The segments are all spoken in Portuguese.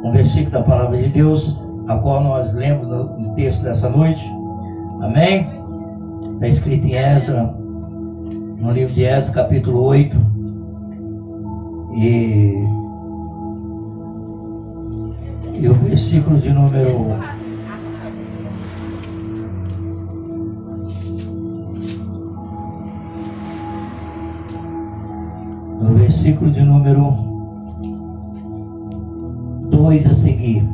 um versículo da palavra de Deus, a qual nós lemos no texto dessa noite. Amém? Está escrito em Esdras, no livro de Esdras, capítulo 8. E o versículo de número 2 a seguir,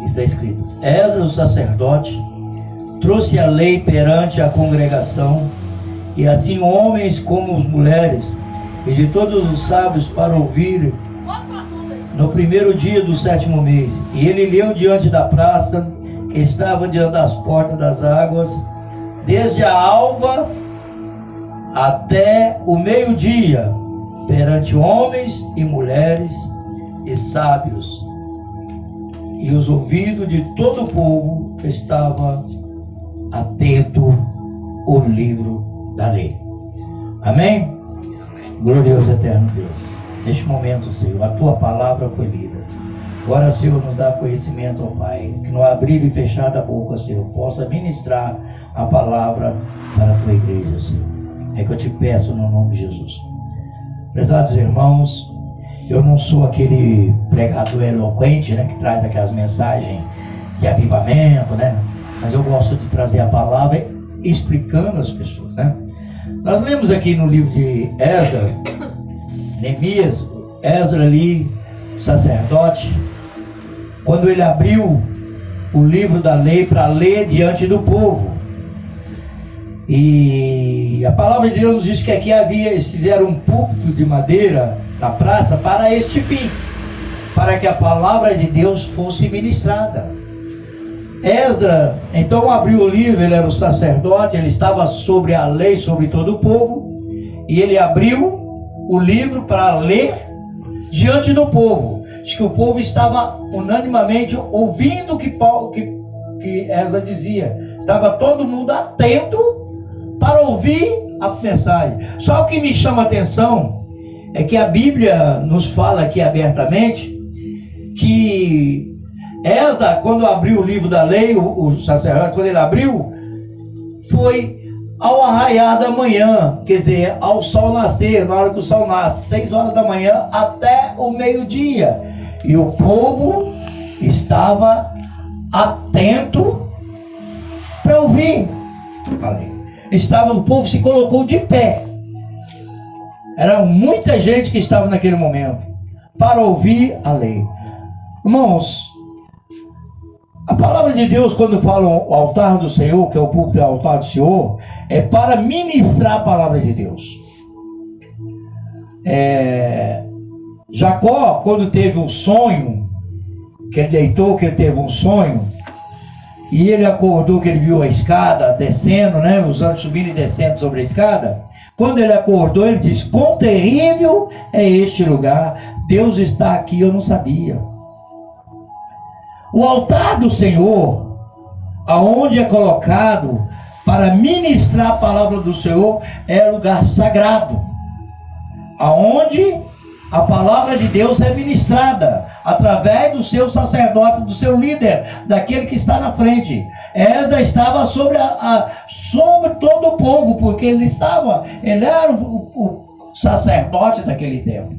está escrito: Esdras, o sacerdote, trouxe a lei perante a congregação, e assim homens como as mulheres, e de todos os sábios, para ouvir, no primeiro dia do 7º mês. E ele leu diante da praça, que estava diante das portas das águas, desde a alva até o meio-dia, perante homens e mulheres e sábios. E os ouvidos de todo o povo estavam atentos ao livro da lei. Amém? Glorioso eterno Deus, neste momento, Senhor, a tua palavra foi lida. Agora, Senhor, nos dá conhecimento, ó Pai, que no abrir e fechar da boca, Senhor, possa ministrar a palavra para a tua igreja, Senhor. É que eu te peço no nome de Jesus. Prezados irmãos, eu não sou aquele pregador eloquente, né, que traz aquelas mensagens de avivamento, né? Mas eu gosto de trazer a palavra explicando às pessoas, né? Nós lemos aqui no livro de Esdras, Neemias, Esdras ali, sacerdote, quando ele abriu o livro da lei para ler diante do povo. E a palavra de Deus diz que aqui eles fizeram um púlpito de madeira na praça para este fim, para que a palavra de Deus fosse ministrada. Esdras então abriu o livro, ele era o sacerdote, ele estava sobre a lei, sobre todo o povo, e ele abriu o livro para ler diante do povo. Diz que o povo estava unanimemente ouvindo o que Esdras dizia, estava todo mundo atento para ouvir a mensagem. Só o que me chama a atenção é que a Bíblia nos fala aqui abertamente que Esdras, quando abriu o livro da lei, o sacerdote, quando ele abriu, foi ao arraiar da manhã, quer dizer, ao sol nascer, na hora que o sol nasce, 6 horas da manhã até o meio-dia. E o povo estava atento para ouvir a lei. O povo se colocou de pé. Era muita gente que estava naquele momento para ouvir a lei. Irmãos, a palavra de Deus, quando fala o altar do Senhor, que é o púlpito do altar do Senhor, é para ministrar a palavra de Deus. Jacó, quando teve um sonho, que ele deitou, que ele teve um sonho, e ele acordou, que ele viu a escada descendo, né, os anjos subindo e descendo sobre a escada. Quando ele acordou, ele disse: quão terrível é este lugar, Deus está aqui, eu não sabia. O altar do Senhor, aonde é colocado para ministrar a palavra do Senhor, é lugar sagrado, aonde a palavra de Deus é ministrada através do seu sacerdote, do seu líder, daquele que está na frente. Esdras estava sobre todo o povo, porque ele era o sacerdote daquele tempo.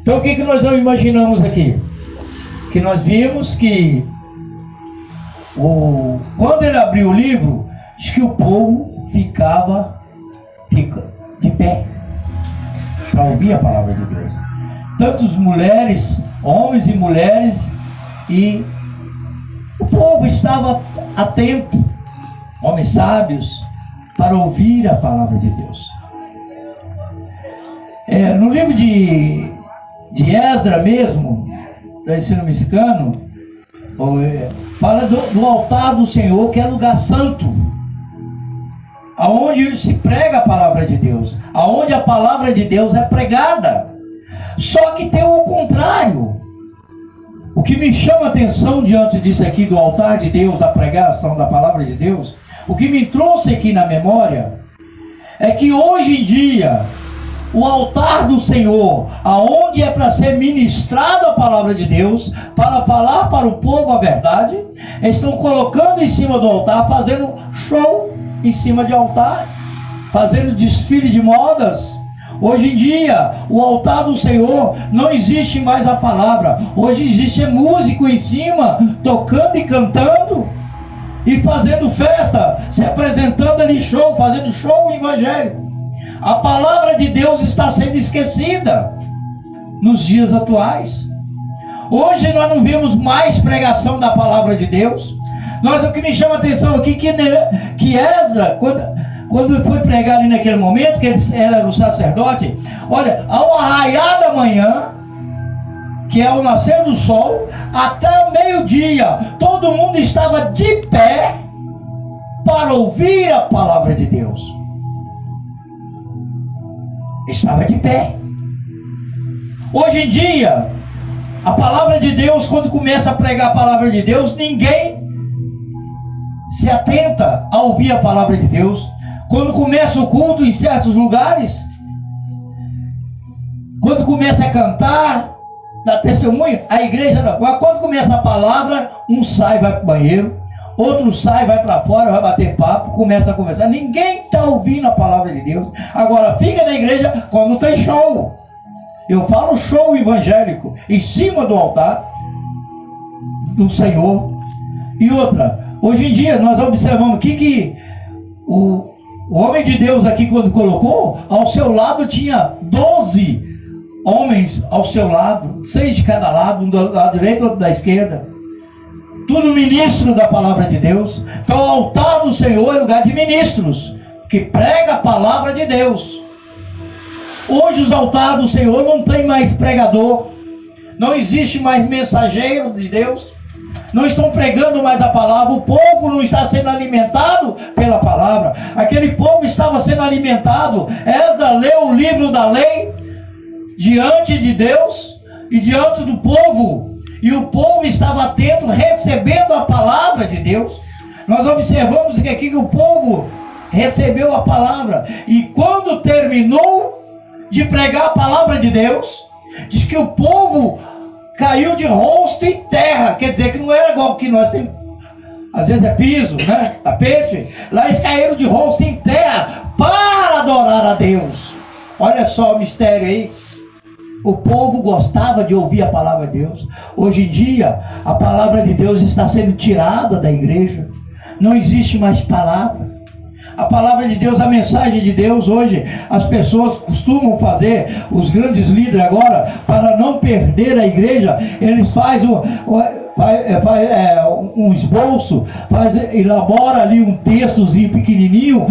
Então o que nós não imaginamos aqui? Que nós vimos que quando ele abriu o livro, diz que o povo fica de pé para ouvir a palavra de Deus. Tantas mulheres, homens e mulheres, e o povo estava atento, homens sábios, para ouvir a palavra de Deus. No livro de Esdras mesmo, do ensino mexicano, fala do altar do Senhor, que é lugar santo, aonde se prega a palavra de Deus, aonde a palavra de Deus é pregada. Só que tem o contrário. O que me chama a atenção diante disso aqui, do altar de Deus, da pregação da palavra de Deus, o que me trouxe aqui na memória, é que hoje em dia o altar do Senhor, aonde é para ser ministrada a palavra de Deus, para falar para o povo a verdade, estão colocando em cima do altar, fazendo show em cima de altar, fazendo desfile de modas. Hoje em dia, o altar do Senhor, não existe mais a palavra. Hoje existe músico em cima, tocando e cantando, e fazendo festa, se apresentando ali show, fazendo show evangélico. A palavra de Deus está sendo esquecida nos dias atuais. Hoje nós não vemos mais pregação da palavra de Deus. O que me chama a atenção aqui, que Esdras, quando foi pregar ali naquele momento, que ele era o sacerdote, olha, ao arraiar da manhã, que é o nascer do sol, até o meio-dia, todo mundo estava de pé para ouvir a palavra de Deus. Estava de pé. Hoje em dia, a palavra de Deus, quando começa a pregar a palavra de Deus, ninguém se atenta a ouvir a palavra de Deus. Quando começa o culto em certos lugares, quando começa a cantar, dar testemunho, a igreja não. Quando começa a palavra, um sai, vai para o banheiro, outro sai, vai para fora, vai bater papo, começa a conversar. Ninguém está ouvindo a palavra de Deus. Agora, fica na igreja quando tem show. Eu falo show evangélico em cima do altar do Senhor. E outra, hoje em dia nós observamos que o homem de Deus aqui, quando colocou, ao seu lado tinha 12 homens ao seu lado, 6 de cada lado, um do lado direito e outro da esquerda. Tudo ministro da palavra de Deus. Então o altar do Senhor é lugar de ministros, que prega a palavra de Deus. Hoje os altares do Senhor não tem mais pregador, não existe mais mensageiro de Deus, não estão pregando mais a palavra, o povo não está sendo alimentado pela palavra. Aquele povo estava sendo alimentado. Esdras leu o livro da lei diante de Deus e diante do povo, e o povo estava atento, recebendo a palavra de Deus. Nós observamos que aqui que o povo recebeu a palavra, e quando terminou de pregar a palavra de Deus, diz que o povo caiu de rosto em terra. Quer dizer que não era igual que nós temos, às vezes é piso, né? Tapete. Lá eles caíram de rosto em terra para adorar a Deus. Olha só o mistério aí. O povo gostava de ouvir a palavra de Deus. Hoje em dia, a palavra de Deus está sendo tirada da igreja. Não existe mais palavra. A palavra de Deus, a mensagem de Deus, hoje as pessoas costumam fazer, os grandes líderes agora, para não perder a igreja, eles fazem um esboço, elabora ali um textozinho pequenininho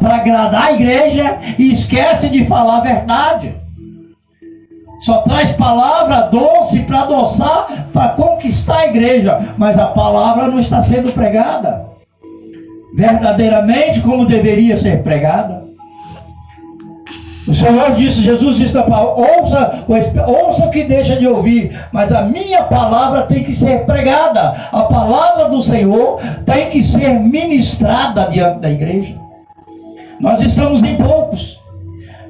para agradar a igreja, e esquece de falar a verdade. Só traz palavra doce para adoçar, para conquistar a igreja, mas a palavra não está sendo pregada verdadeiramente como deveria ser pregada. O Senhor disse, Jesus disse na palavra, ouça o que deixa de ouvir, mas a minha palavra tem que ser pregada. A palavra do Senhor tem que ser ministrada diante da igreja. Nós estamos em poucos.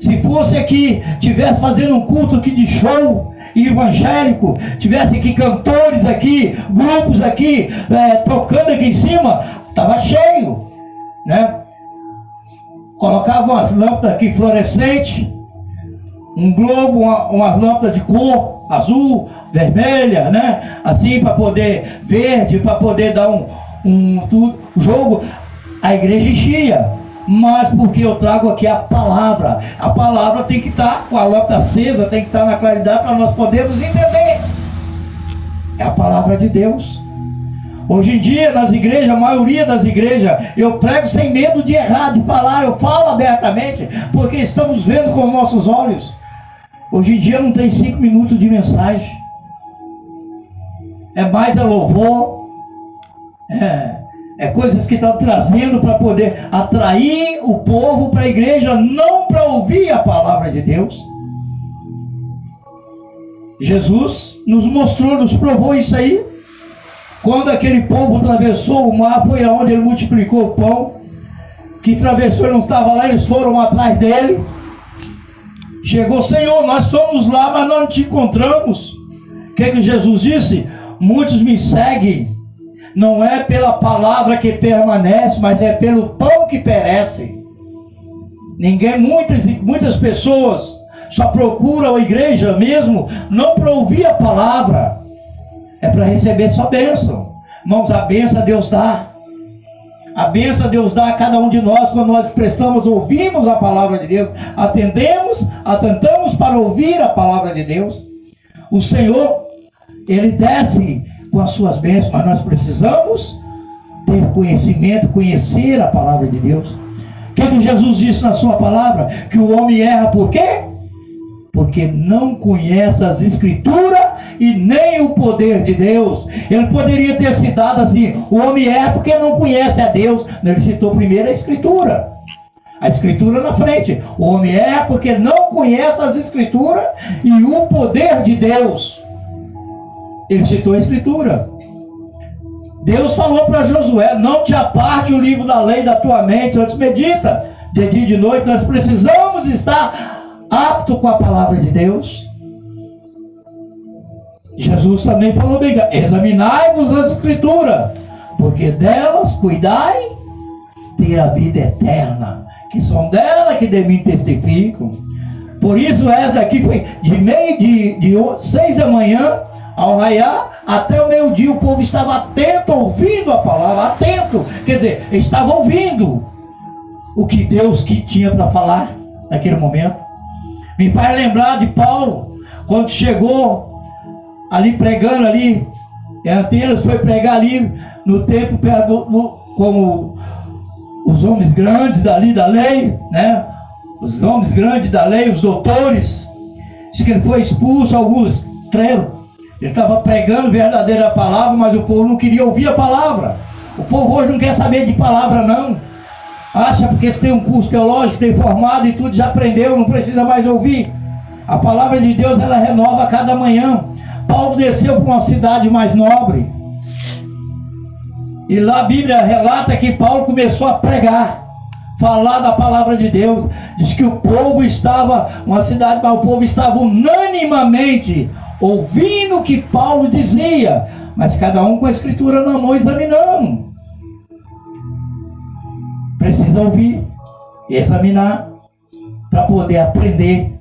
Se fosse aqui, tivesse fazendo um culto aqui de show evangélico, tivesse aqui cantores aqui, grupos aqui, tocando aqui em cima, estava cheio, né? Colocava umas lâmpadas aqui fluorescentes, um globo, uma lâmpada de cor azul, vermelha, né? Assim, para poder, verde, para poder dar um jogo. A igreja enchia. Mas porque eu trago aqui a palavra tem que estar com a lâmpada acesa, tem que estar na claridade para nós podermos entender. É a palavra de Deus. Hoje em dia nas igrejas, a maioria das igrejas, eu prego sem medo de errar, de falar, eu falo abertamente, porque estamos vendo com nossos olhos. Hoje em dia não tem 5 minutos de mensagem, é mais louvor, é coisas que estão trazendo para poder atrair o povo para a igreja, não para ouvir a palavra de Deus. Jesus nos mostrou, nos provou isso aí. Quando aquele povo atravessou o mar, foi aonde ele multiplicou o pão. Que atravessou, ele não estava lá, eles foram atrás dele. Chegou, Senhor, nós fomos lá, mas não te encontramos. O que Jesus disse? Muitos me seguem, não é pela palavra que permanece, mas é pelo pão que perece. Muitas pessoas só procuram a igreja mesmo, não para ouvir a palavra, é para receber sua bênção. Irmãos, a bênção Deus dá. A bênção Deus dá a cada um de nós quando nós ouvimos a palavra de Deus, atentamos para ouvir a palavra de Deus. O Senhor, Ele desce com as suas bênçãos, mas nós precisamos ter conhecimento, conhecer a palavra de Deus. O que Jesus disse na sua palavra? Que o homem erra por quê? Porque não conhece as Escrituras e nem o poder de Deus. Ele poderia ter citado assim: o homem erra porque não conhece a Deus. Ele citou primeiro a Escritura. A Escritura na frente. O homem erra porque não conhece as Escrituras e o poder de Deus. Ele citou a Escritura. Deus falou para Josué: não te aparte o livro da lei da tua mente, antes medita de dia e de noite. Nós precisamos estar apto com a palavra de Deus. Jesus também falou bem: examinai-vos as Escrituras, porque delas cuidai ter a vida eterna, que são dela que de mim testificam. Por isso essa aqui foi de 6 da manhã ao raiar até o meio-dia. O povo estava atento, ouvindo a palavra, atento, quer dizer, estava ouvindo o que Deus tinha para falar naquele momento. Me faz lembrar de Paulo, quando chegou ali pregando ali, Atenas, foi pregar ali no templo, como os homens grandes dali da lei, né? Os homens grandes da lei, os doutores. Diz que ele foi expulso, alguns creram. Ele estava pregando verdadeira palavra, mas o povo não queria ouvir a palavra. O povo hoje não quer saber de palavra, não. Acha porque tem um curso teológico, tem formado e tudo, já aprendeu, não precisa mais ouvir. A palavra de Deus, ela renova a cada manhã. Paulo desceu para uma cidade mais nobre. E lá a Bíblia relata que Paulo começou a pregar, falar da palavra de Deus. Diz que o povo estava, uma cidade, mas o povo estava unanimemente ouvindo o que Paulo dizia, mas cada um com a Escritura na mão, examinando. Precisa ouvir e examinar para poder aprender.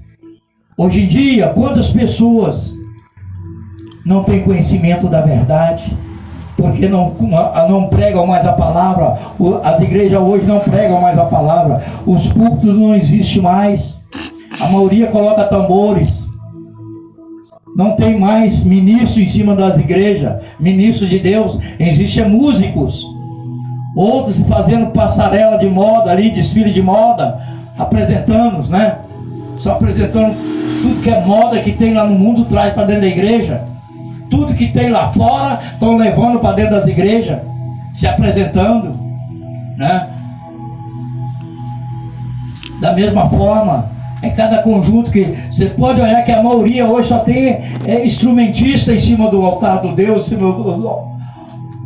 Hoje em dia, quantas pessoas não têm conhecimento da verdade, porque não pregam mais a palavra. As igrejas hoje não pregam mais a palavra. Os púlpitos não existem mais. A maioria coloca tambores. Não tem mais ministro em cima das igrejas, ministro de Deus. Existem músicos, outros fazendo passarela de moda ali, desfile de moda, apresentando, né? Só apresentando tudo que é moda que tem lá no mundo, traz para dentro da igreja. Tudo que tem lá fora, estão levando para dentro das igrejas, se apresentando, né? Da mesma forma, é cada conjunto que você pode olhar que a maioria hoje só tem instrumentista em cima do altar do Deus, em cima do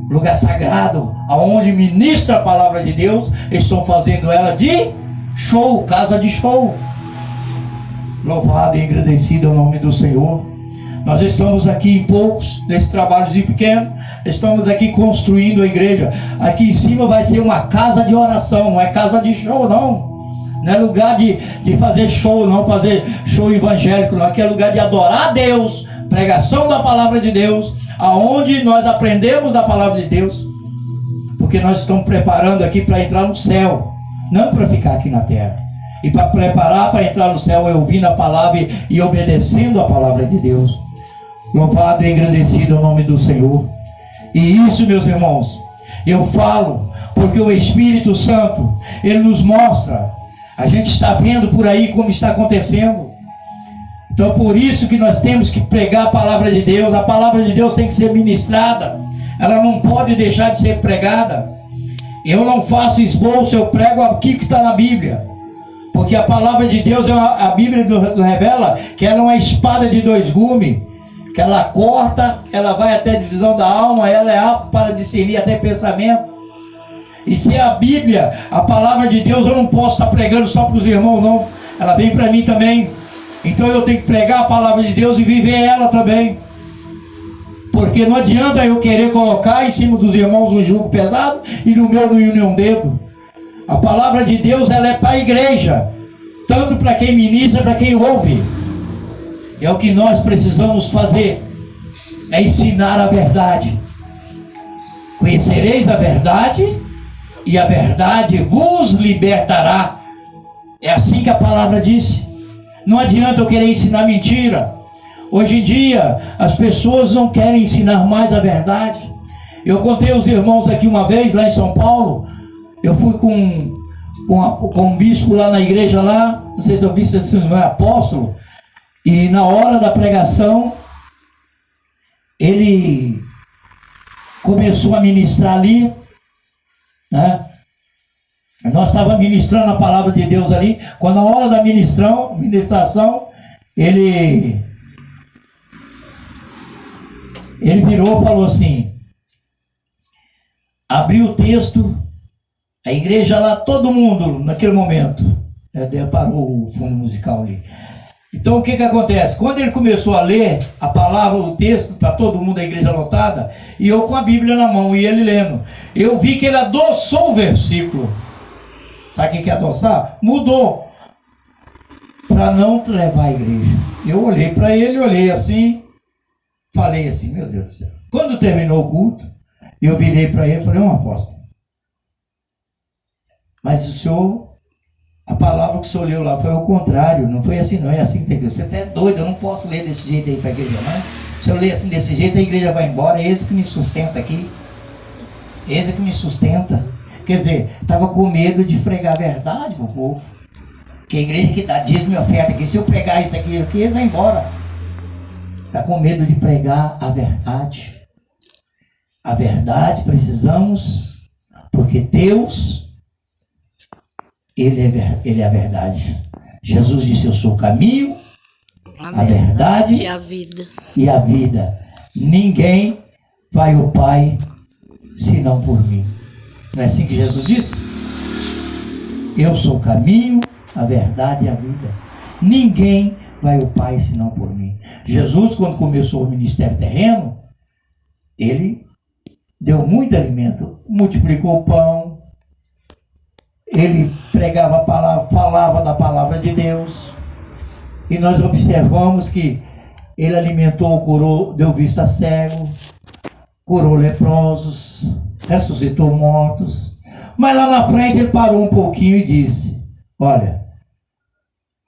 lugar sagrado, aonde ministra a palavra de Deus. Eles estão fazendo ela de show, casa de show. Louvado e agradecido é o nome do Senhor. Nós estamos aqui em poucos, nesse trabalhozinho pequeno, estamos aqui construindo a igreja. Aqui em cima vai ser uma casa de oração, não é casa de show não. Não é lugar de fazer show, não, fazer show evangélico, não. Aqui é lugar de adorar a Deus, pregação da palavra de Deus, aonde nós aprendemos da palavra de Deus, porque nós estamos preparando aqui para entrar no céu, não para ficar aqui na terra. E para preparar para entrar no céu é ouvindo a palavra e obedecendo a palavra de Deus. Louvado e agradecido é o nome do Senhor. E isso, meus irmãos, eu falo porque o Espírito Santo, ele nos mostra. A gente está vendo por aí como está acontecendo. Então por isso que nós temos que pregar a palavra de Deus. A palavra de Deus tem que ser ministrada. Ela não pode deixar de ser pregada. Eu não faço esboço, eu prego aqui que está na Bíblia. Porque a palavra de Deus, a Bíblia nos revela que ela é uma espada de 2 gumes. Que ela corta, ela vai até a divisão da alma, ela é apta para discernir até pensamento. E se a Bíblia, a palavra de Deus, eu não posso estar pregando só para os irmãos, não. Ela vem para mim também. Então eu tenho que pregar a palavra de Deus e viver ela também. Porque não adianta eu querer colocar em cima dos irmãos um jugo pesado e no meu não ir nenhum dedo. A palavra de Deus, ela é para a igreja, tanto para quem ministra, para quem ouve. É o que nós precisamos fazer, é ensinar a verdade. Conhecereis a verdade e a verdade vos libertará. É assim que a palavra disse. Não adianta eu querer ensinar mentira. Hoje em dia as pessoas não querem ensinar mais a verdade. Eu contei aos irmãos aqui uma vez lá em São Paulo. Eu fui com um bispo lá na igreja lá, não sei se é o bispo, se não é apóstolo, e na hora da pregação ele começou a ministrar ali, né? Nós estávamos ministrando a palavra de Deus ali, quando na hora da ministração ele virou e falou assim, abriu o texto, a igreja lá, todo mundo naquele momento, parou o fundo musical ali. Então o que acontece? Quando ele começou a ler a palavra, o texto, para todo mundo, a igreja lotada, e eu com a Bíblia na mão, e ele lendo, eu vi que ele adoçou o versículo. Sabe o que é adoçar? Mudou, para não levar a igreja. Eu olhei para ele, olhei assim, falei assim, meu Deus do céu. Quando terminou o culto, eu virei para ele e falei, apóstolo, mas o senhor, a palavra que o senhor leu lá foi o contrário, não foi assim não, é assim que tem que ler. Você até é doido, eu não posso ler desse jeito aí para a igreja, não. Se eu ler assim desse jeito, a igreja vai embora, é esse que me sustenta aqui. Esse que me sustenta. Quer dizer, estava com medo de fregar a verdade para o povo. Que a igreja que dá dízimo e oferta aqui, se eu pregar isso aqui, eles vão embora. Está com medo de pregar a verdade. A verdade precisamos, porque Deus, Ele é a verdade. Jesus disse, eu sou o caminho, a verdade e a vida. E a vida. Ninguém vai ao Pai senão por mim. Não é assim que Jesus disse? Eu sou o caminho, a verdade e a vida. Ninguém vai ao Pai senão por mim. Jesus, quando começou o ministério terreno, ele deu muito alimento, multiplicou o pão, ele pregava a palavra, falava da palavra de Deus, e nós observamos que ele alimentou, curou, deu vista a cego, curou leprosos, ressuscitou mortos. Mas lá na frente ele parou um pouquinho e disse, olha,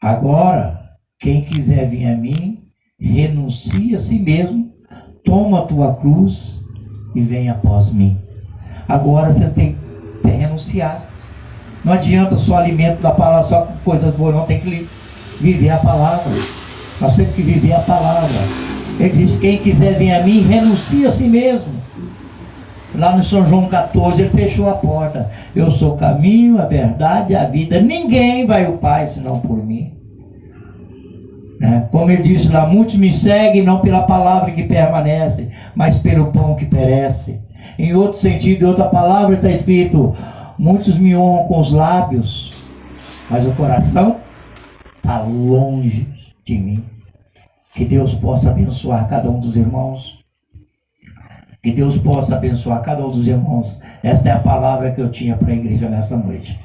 agora quem quiser vir a mim, renuncia a si mesmo, toma a tua cruz e vem após mim. Agora você tem que renunciar. Não adianta só alimento da palavra, só coisas boas, não, tem que viver a palavra. Nós temos que viver a palavra. Ele diz, quem quiser vir a mim, renuncia a si mesmo. Lá no São João 14, ele fechou a porta. Eu sou o caminho, a verdade e a vida. Ninguém vai ao Pai senão por mim. Como ele disse lá, muitos me seguem não pela palavra que permanece, mas pelo pão que perece. Em outro sentido, em outra palavra está escrito, muitos me honram com os lábios, mas o coração está longe de mim. Que Deus possa abençoar cada um dos irmãos. Que Deus possa abençoar cada um dos irmãos. Esta é a palavra que eu tinha para a igreja nessa noite.